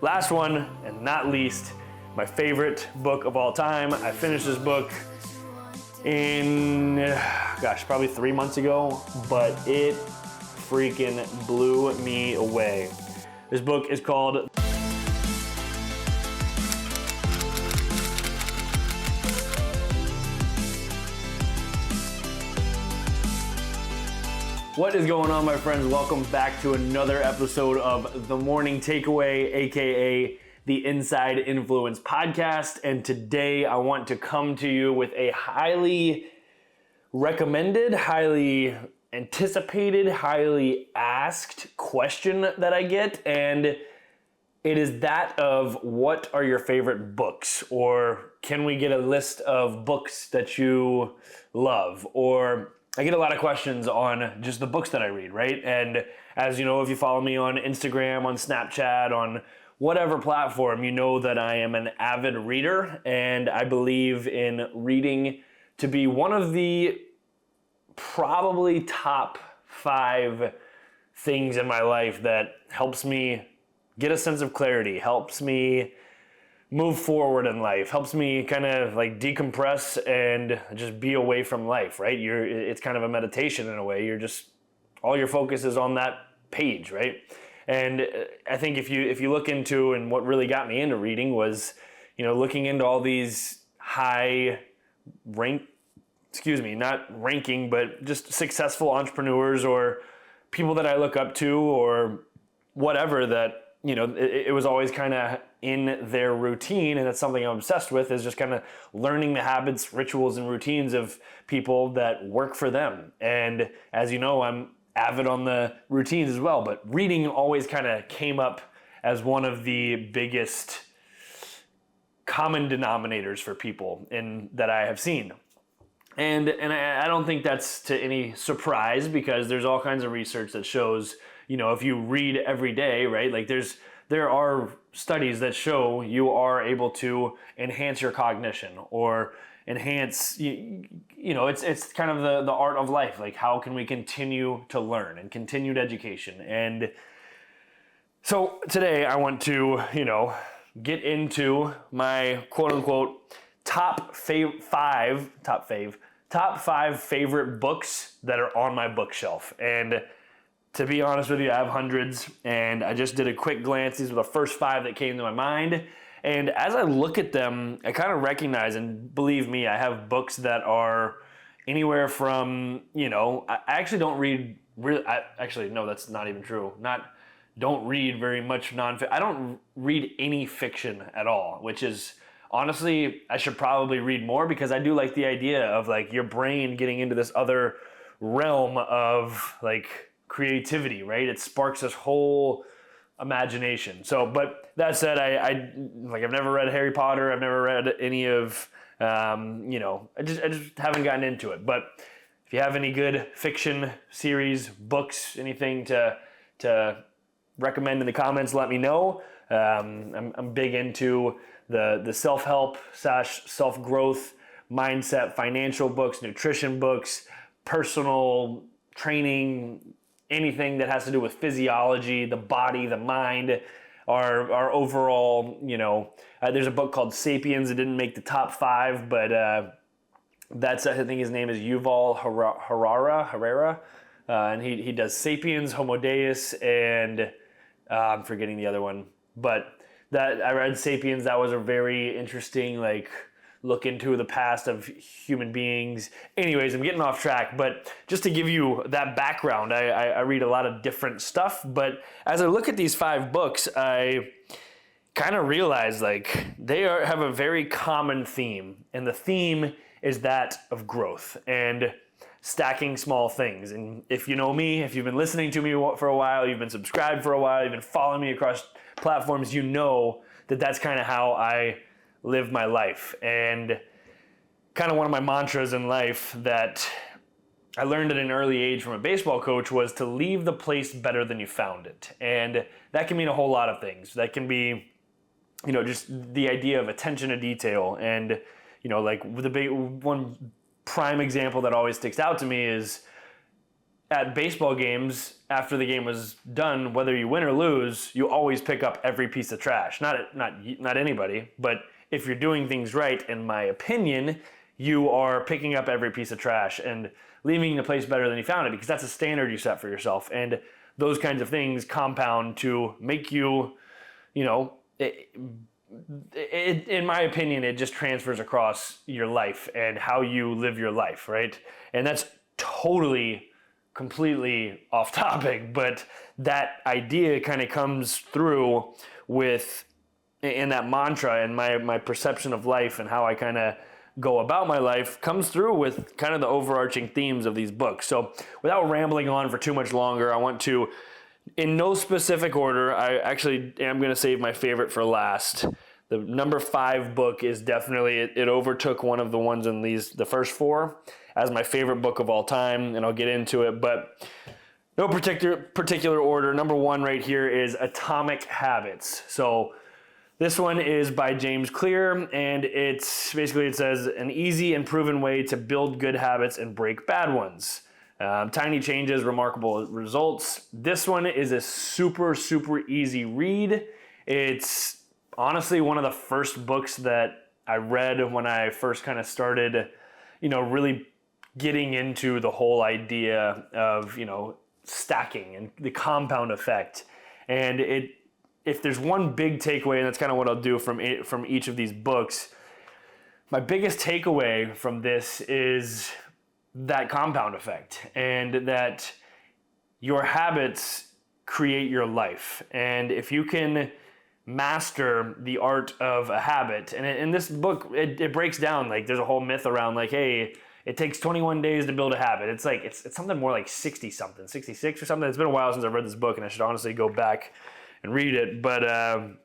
last one and not least, my favorite book of all time. I finished this book in, probably 3 months ago, but it freaking blew me away. This book is called What is going on, my friends? Welcome back to another episode of The Morning Takeaway, aka the Inside Influence podcast. And today I want to come to you with a highly recommended, highly anticipated, highly asked question that I get. And it is that of, what are your favorite books? Or can we get a list of books that you love? Or I get a lot of questions on just the books that I read, right? And as you know, if you follow me on Instagram, on Snapchat, on whatever platform, you know that I am an avid reader, and I believe in reading to be one of the probably top 5 things in my life that helps me get a sense of clarity, helps me move forward in life, helps me kind of like decompress and just be away from life, right? It's kind of a meditation in a way. You're just, all your focus is on that page, right? And I think if you look into, and what really got me into reading was, looking into all these not ranking, but just successful entrepreneurs or people that I look up to or whatever, that, it was always kind of in their routine, and it's something I'm obsessed with, is just kind of learning the habits, rituals, and routines of people that work for them. And as you know, I'm avid on the routines as well, but reading always kind of came up as one of the biggest common denominators for people that I have seen. And I don't think that's to any surprise, because there's all kinds of research that shows, if you read every day, right? Like there are studies that show you are able to enhance your cognition or enhance, it's kind of the art of life. Like, how can we continue to learn and continued education? And so today I want to, get into my quote unquote top 5 favorite books that are on my bookshelf. And to be honest with you, I have hundreds, and I just did a quick glance. These were the first 5 that came to my mind. And as I look at them, I kind of recognize, and believe me, I have books that are anywhere from, I actually don't read, no, that's not even true. Don't read very much I don't read any fiction at all, which is, honestly, I should probably read more, because I do like the idea of like your brain getting into this other realm of like creativity, right? It sparks this whole imagination. So, but that said, I've never read Harry Potter. I've never read any of, I just haven't gotten into it. But if you have any good fiction series, books, anything to recommend in the comments, let me know. I'm big into the self-help / self-growth mindset, financial books, nutrition books, personal training, anything that has to do with physiology, the body, the mind, our overall, there's a book called Sapiens. It didn't make the top 5, but I think his name is Yuval Harari, and he does Sapiens, Homo Deus, and I'm forgetting the other one. But that I read Sapiens. That was a very interesting, look into the past of human beings. Anyways, I'm getting off track, but just to give you that background, I read a lot of different stuff, but as I look at these 5 books, I kind of realize they have a very common theme, and the theme is that of growth and stacking small things. And if you know me, if you've been listening to me for a while, you've been subscribed for a while, you've been following me across platforms, you know that that's kind of how I live my life. And kind of one of my mantras in life that I learned at an early age from a baseball coach was to leave the place better than you found it. And that can mean a whole lot of things. That can be, just the idea of attention to detail. And, the big one prime example that always sticks out to me is at baseball games, after the game was done, whether you win or lose, you always pick up every piece of trash. Not anybody, but if you're doing things right, in my opinion, you are picking up every piece of trash and leaving the place better than you found it, because that's a standard you set for yourself. And those kinds of things compound to make you, in my opinion, it just transfers across your life and how you live your life, right? And that's totally, completely off topic, but that idea kind of comes through in that mantra, and my perception of life and how I kind of go about my life comes through with kind of the overarching themes of these books. So without rambling on for too much longer, I want to, in no specific order, I actually am going to save my favorite for last. The number 5 book is definitely, it overtook one of the ones in the first 4 as my favorite book of all time, and I'll get into it, but no particular order. Number 1 right here is Atomic Habits. So this one is by James Clear, and it says an easy and proven way to build good habits and break bad ones. Tiny changes, remarkable results. This one is a super, super easy read. It's honestly one of the first books that I read when I first kind of started, really getting into the whole idea of, stacking and the compound effect. And if there's one big takeaway, and that's kind of what I'll do from each of these books, my biggest takeaway from this is that compound effect, and that your habits create your life. And if you can master the art of a habit, and in this book, it breaks down, like there's a whole myth around like, hey, it takes 21 days to build a habit. It's like, it's something more like 60 something, 66 or something. It's been a while since I've read this book, and I should honestly go back and read it. But I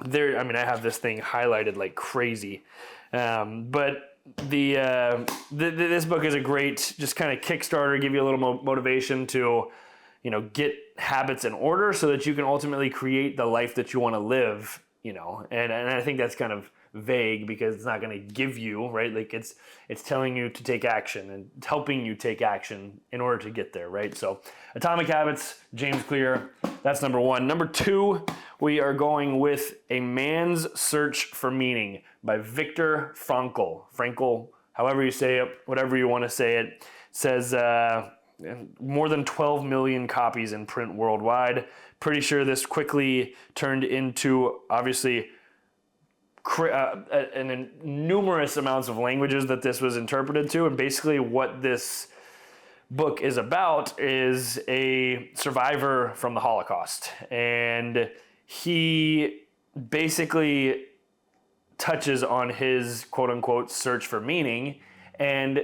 have this thing highlighted like crazy. But this book is a great, just kind of Kickstarter, give you a little motivation to, get habits in order so that you can ultimately create the life that you want to live, and I think that's kind of vague, because it's not going to give you, right? Like it's telling you to take action and helping you take action in order to get there, right? So Atomic Habits, James Clear, that's number 1. Number 2, we are going with A Man's Search for Meaning by Viktor Frankl. Frankl, however you say it, whatever you want to say it, says more than 12 million copies in print worldwide. Pretty sure this quickly turned into, obviously, and numerous amounts of languages that this was interpreted to. And basically what this book is about is a survivor from the Holocaust. And he basically touches on his quote-unquote search for meaning and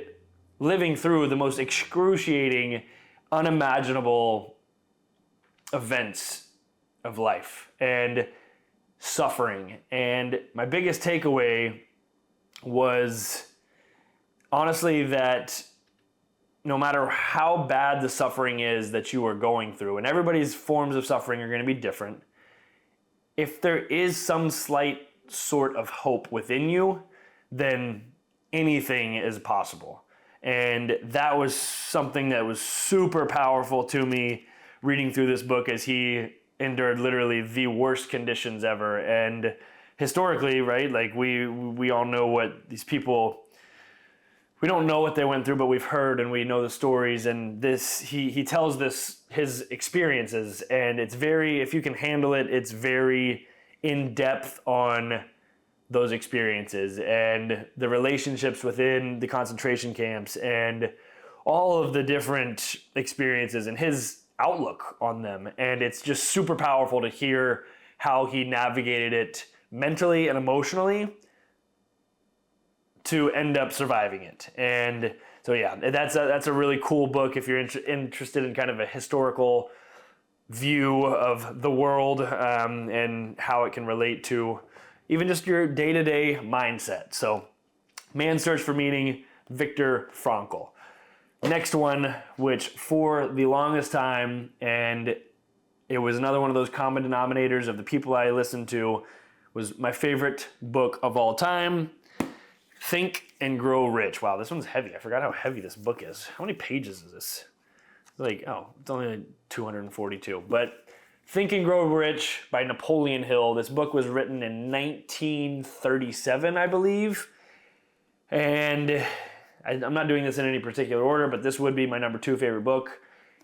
living through the most excruciating, unimaginable events of life and suffering. And my biggest takeaway was honestly that no matter how bad the suffering is that you are going through, and everybody's forms of suffering are going to be different, if there is some slight sort of hope within you, then anything is possible. And that was something that was super powerful to me reading through this book, as he endured literally the worst conditions ever. And historically, right, like we all know what these people, we don't know what they went through, but we've heard and we know the stories. And this, he tells his experiences, and it's very, if you can handle it, it's very in depth on those experiences and the relationships within the concentration camps and all of the different experiences and his outlook on them. And it's just super powerful to hear how he navigated it mentally and emotionally to end up surviving it. And so yeah, that's a really cool book if you're interested in kind of a historical view of the world and how it can relate to even just your day-to-day mindset. So, Man's Search for Meaning, Viktor Frankl. Next one, which for the longest time, and it was another one of those common denominators of the people I listened to, was my favorite book of all time, Think and Grow Rich. Wow, this one's heavy. I forgot how heavy this book is. How many pages is this? It's only like 242. But Think and Grow Rich by Napoleon Hill. This book was written in 1937, I believe. And I'm not doing this in any particular order, but this would be my number 2 favorite book.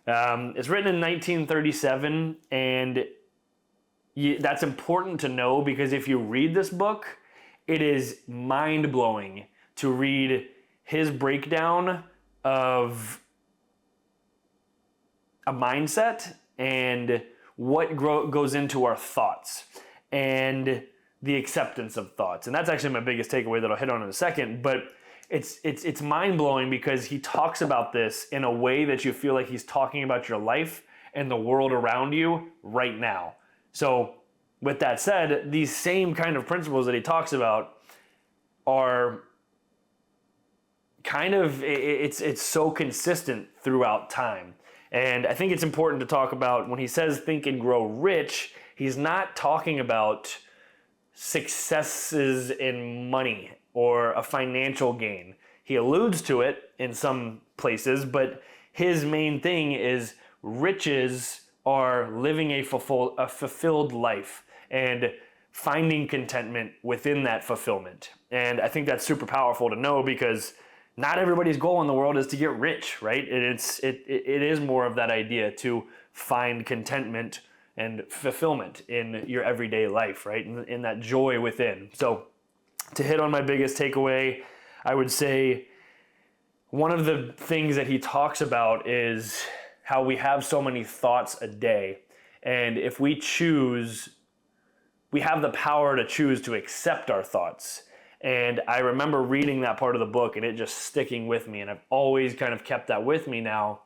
It's written in 1937, and that's important to know because if you read this book, it is mind-blowing to read his breakdown of a mindset and what goes into our thoughts and the acceptance of thoughts. And that's actually my biggest takeaway that I'll hit on in a second, but it's mind-blowing because he talks about this in a way that you feel like he's talking about your life and the world around you right now. So with that said, these same kind of principles that he talks about are kind of, it's so consistent throughout time. And I think it's important to talk about when he says think and grow rich, he's not talking about successes in money or a financial gain. He alludes to it in some places, but his main thing is riches are living a fulfilled life and finding contentment within that fulfillment. And I think that's super powerful to know because not everybody's goal in the world is to get rich, right? It is more of that idea to find contentment and fulfillment in your everyday life, right? In that joy within. So to hit on my biggest takeaway, I would say one of the things that he talks about is how we have so many thoughts a day. And if we choose, we have the power to choose to accept our thoughts. And I remember reading that part of the book and it just sticking with me. And I've always kind of kept that with me now.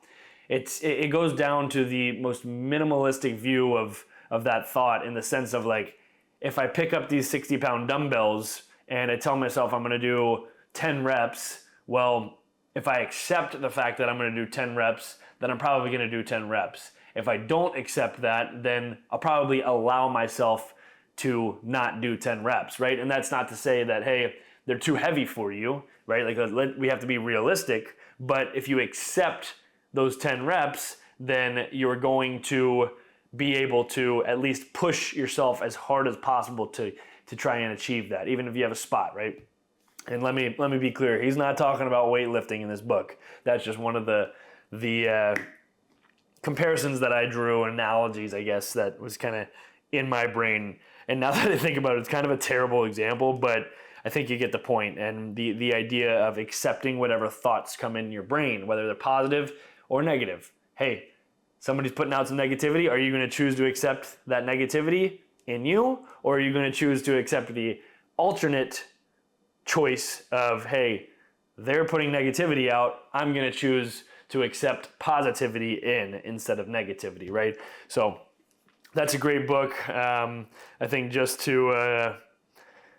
It goes down to the most minimalistic view of that thought in the sense of like, if I pick up these 60-pound dumbbells and I tell myself I'm going to do 10 reps, well, if I accept the fact that I'm going to do 10 reps, then I'm probably going to do 10 reps. If I don't accept that, then I'll probably allow myself to not do 10 reps, right? And that's not to say that, hey, they're too heavy for you, right? Like we have to be realistic, but if you accept those 10 reps, then you're going to be able to at least push yourself as hard as possible to try and achieve that, even if you have a spot, right? And let me be clear, he's not talking about weightlifting in this book. That's just one of the comparisons that I drew, analogies, I guess, that was kind of in my brain. And now that I think about it, it's kind of a terrible example, but I think you get the point. And the idea of accepting whatever thoughts come in your brain, whether they're positive or negative. Hey, somebody's putting out some negativity. Are you going to choose to accept that negativity in you? Or are you going to choose to accept the alternate choice of, hey, they're putting negativity out. I'm going to choose to accept positivity instead of negativity, right? So that's a great book. I think just to,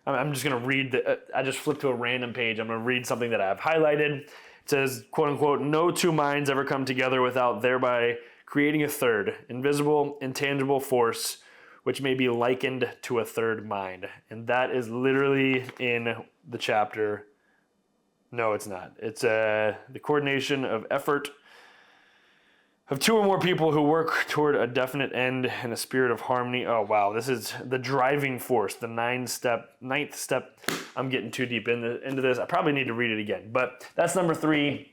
I'm just going to read, I just flipped to a random page. I'm going to read something that I've highlighted. It says, quote unquote, no two minds ever come together without thereby creating a third, invisible, intangible force, which may be likened to a third mind. And that is literally in the chapter. No, it's not. It's the coordination of effort of two or more people who work toward a definite end in a spirit of harmony. Oh, wow. This is the driving force, the ninth step. I'm getting too deep into this. I probably need to read it again. But that's number 3.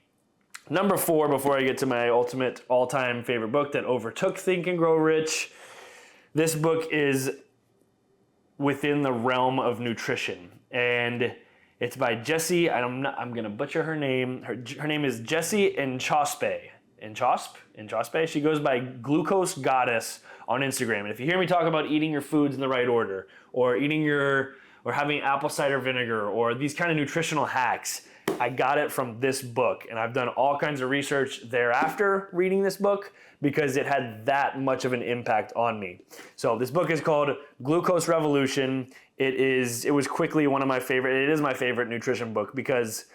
Number 4, before I get to my ultimate all-time favorite book that overtook Think and Grow Rich, this book is within the realm of nutrition. And it's by Jessie. I'm going to butcher her name. Her name is Jessie Inchauspé. Inchauspé. She goes by Glucose Goddess on Instagram. And if you hear me talk about eating your foods in the right order, or or having apple cider vinegar, or these kind of nutritional hacks, I got it from this book. And I've done all kinds of research thereafter reading this book because it had that much of an impact on me. So this book is called Glucose Revolution. It was quickly one of my favorite. It is my favorite nutrition book because,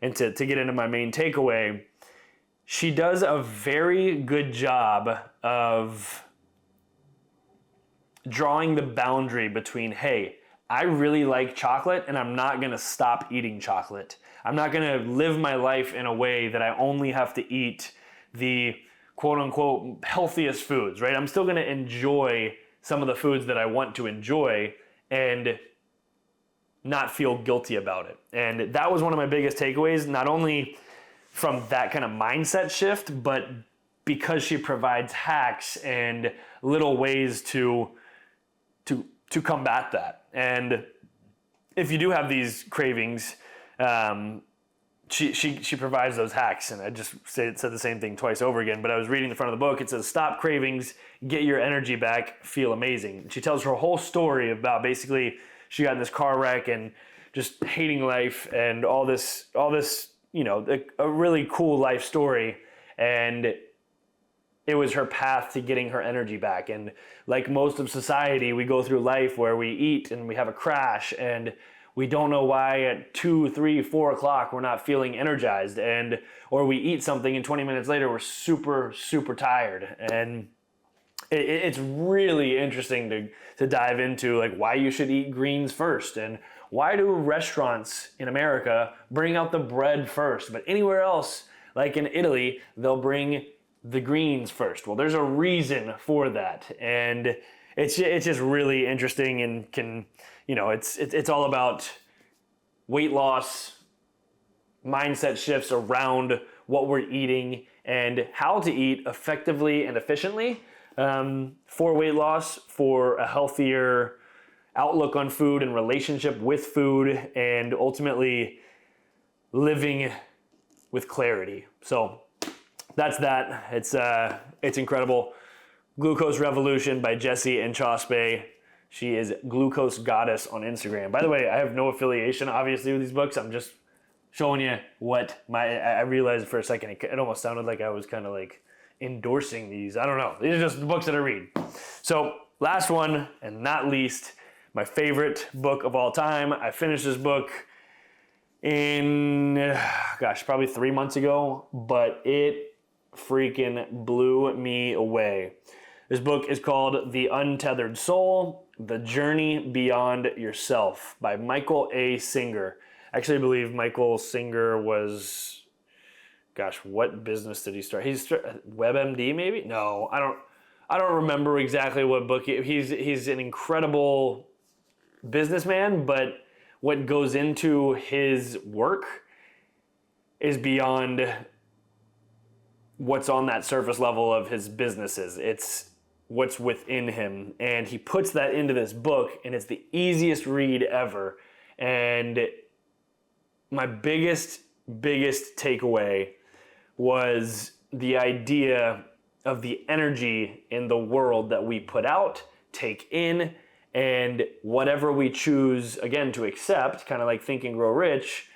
and to get into my main takeaway, she does a very good job of drawing the boundary between, hey, I really like chocolate and I'm not going to stop eating chocolate. I'm not going to live my life in a way that I only have to eat the quote unquote healthiest foods, right? I'm still going to enjoy some of the foods that I want to enjoy and not feel guilty about it. And that was one of my biggest takeaways, not only from that kind of mindset shift, but because she provides hacks and little ways to combat that. And if you do have these cravings, she provides those hacks. And I just said the same thing twice over again, but I was reading the front of the book. It says, stop cravings, get your energy back, feel amazing. She tells her whole story about basically she got in this car wreck and just hating life and all this, you know, a really cool life story. And it was her path to getting her energy back. And like most of society, we go through life where we eat and we have a crash and we don't know why at 2, 3, 4 o'clock we're not feeling energized, or we eat something and 20 minutes later we're super, super tired. And it's really interesting to dive into like why you should eat greens first, and why do restaurants in America bring out the bread first, but anywhere else, like in Italy, they'll bring the greens first. Well, there's a reason for that, and it's just really interesting, and can, you know, it's all about weight loss, mindset shifts around what we're eating and how to eat effectively and efficiently for weight loss, for a healthier outlook on food and relationship with food, and ultimately living with clarity. So that's that. It's incredible. Glucose Revolution by Jessie and Chospe. She is Glucose Goddess on Instagram. By the way, I have no affiliation, obviously, with these books. I'm just showing you what I realized for a second, it almost sounded like I was kind of like endorsing these. I don't know. These are just the books that I read. So last one, and not least, my favorite book of all time. I finished this book in, probably 3 months ago, but it freaking blew me away. This book is called The Untethered Soul, The Journey Beyond Yourself by Michael A. Singer. Actually, I believe Michael Singer was, what business did he start? WebMD maybe? No, I don't remember exactly what book. He's an incredible businessman, but what goes into his work is beyond what's on that surface level of his businesses. It's what's within him, and he puts that into this book, and it's the easiest read ever. And my biggest takeaway was the idea of the energy in the world that we put out, take in, and whatever we choose, again, to accept, kind of like Think and Grow Rich,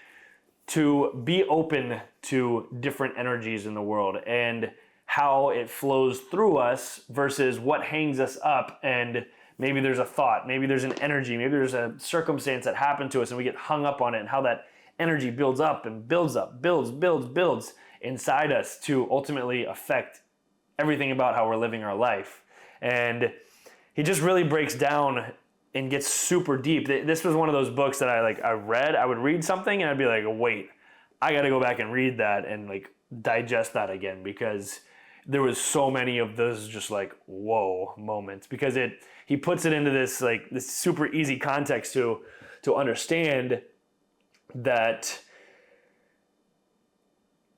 to be open to different energies in the world and how it flows through us versus what hangs us up. And maybe there's a thought, maybe there's an energy, maybe there's a circumstance that happened to us and we get hung up on it, and how that energy builds up and builds inside us to ultimately affect everything about how we're living our life. And he just really breaks down and gets super deep. This was one of those books that I would read something and I'd be like, wait, I got to go back and read that and like digest that again, because there was so many of those just like whoa moments, because he puts it into this super easy context to understand that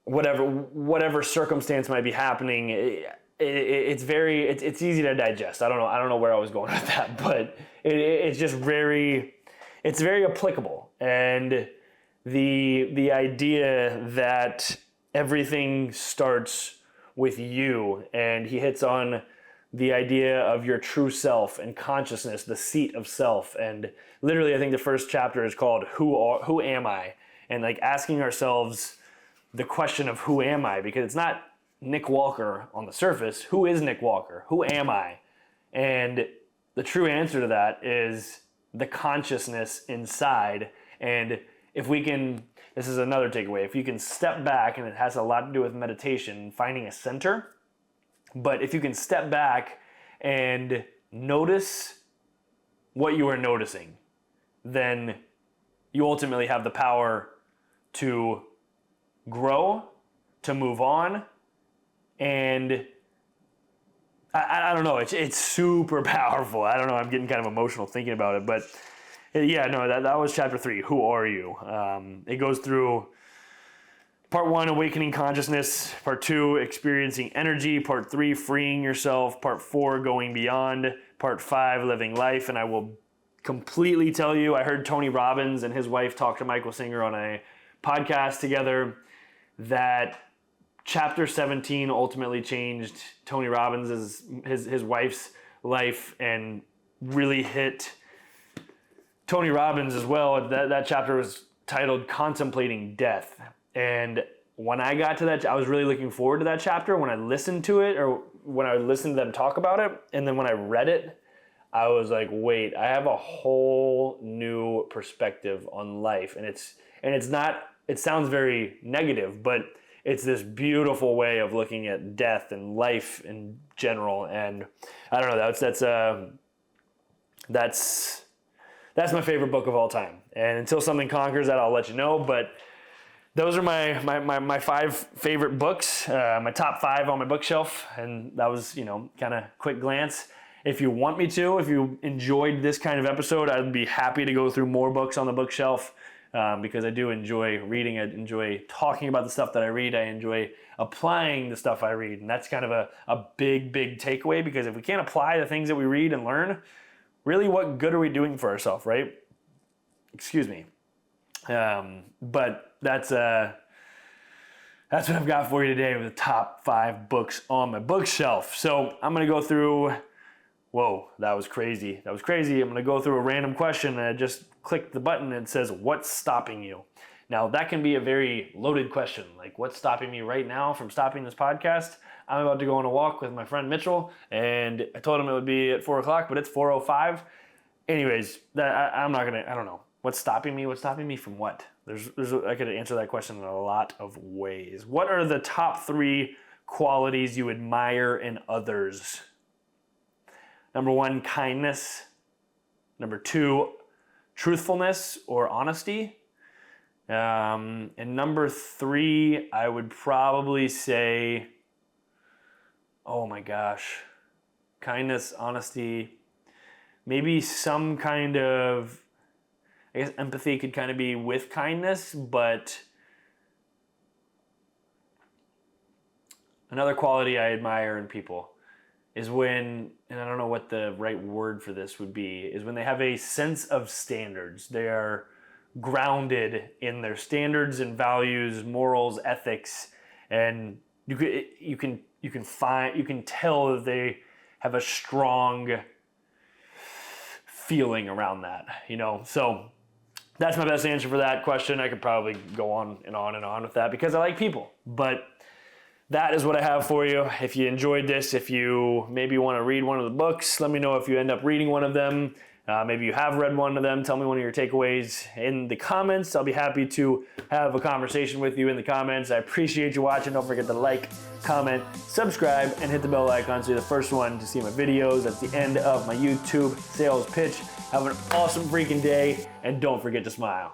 whatever circumstance might be happening, it's easy to digest. I don't know where I was going with that, but it's just very applicable. And the idea that everything starts with you, and he hits on the idea of your true self and consciousness, the seat of self. And literally, I think the first chapter is called Who Am I? And like asking ourselves the question of who am I? Because it's not Nick Walker on the surface. Who is Nick Walker? Who am I? And the true answer to that is the consciousness inside. And if we can, this is another takeaway, if you can step back, and it has a lot to do with meditation, finding a center, but if you can step back and notice what you are noticing, then you ultimately have the power to grow, to move on, and I don't know. It's super powerful. I don't know. I'm getting kind of emotional thinking about it, but yeah, no, that was chapter 3. Who are you? It goes through part 1, awakening consciousness. Part 2, experiencing energy. Part 3, freeing yourself. Part 4, going beyond. Part 5, living life. And I will completely tell you, I heard Tony Robbins and his wife talk to Michael Singer on a podcast together that chapter 17 ultimately changed Tony Robbins' his wife's life and really hit Tony Robbins as well. That chapter was titled Contemplating Death. And when I got to that, I was really looking forward to that chapter when I listened to it, or when I listened to them talk about it. And then when I read it, I was like, wait, I have a whole new perspective on life. And it's not, it sounds very negative, but it's this beautiful way of looking at death and life in general. And I don't know, that's my favorite book of all time. And until something conquers that, I'll let you know. But those are my 5 favorite books, my top 5 on my bookshelf. And that was, kind of quick glance. If you want me to, if you enjoyed this kind of episode, I'd be happy to go through more books on the bookshelf. Because I do enjoy reading, I enjoy talking about the stuff that I read, I enjoy applying the stuff I read, and that's kind of a big takeaway, because if we can't apply the things that we read and learn, really what good are we doing for ourselves, right? Excuse me. But that's what I've got for you today with the top 5 books on my bookshelf. So I'm going to go through, whoa, that was crazy. I'm going to go through a random question, and I just click the button and it says, what's stopping you? Now that can be a very loaded question. Like, what's stopping me right now from stopping this podcast? I'm about to go on a walk with my friend Mitchell, and I told him it would be at 4 o'clock, but it's 4:05. Anyways, I don't know. What's stopping me? What's stopping me from what? I could answer that question in a lot of ways. What are the top 3 qualities you admire in others? Number 1, kindness. Number 2, truthfulness or honesty. And number 3, I would probably say, oh my gosh, kindness, honesty, maybe some kind of, I guess empathy could kind of be with kindness, but another quality I admire in people is when, and I don't know what the right word for this would be, is when they have a sense of standards. They are grounded in their standards and values, morals, ethics, and you can tell that they have a strong feeling around that, So that's my best answer for that question. I could probably go on and on and on with that because I like people, but that is what I have for you. If you enjoyed this, if you maybe want to read one of the books, let me know if you end up reading one of them. Maybe you have read one of them. Tell me one of your takeaways in the comments. I'll be happy to have a conversation with you in the comments. I appreciate you watching. Don't forget to like, comment, subscribe, and hit the bell icon so you're the first one to see my videos. That's the end of my YouTube sales pitch. Have an awesome freaking day, and don't forget to smile.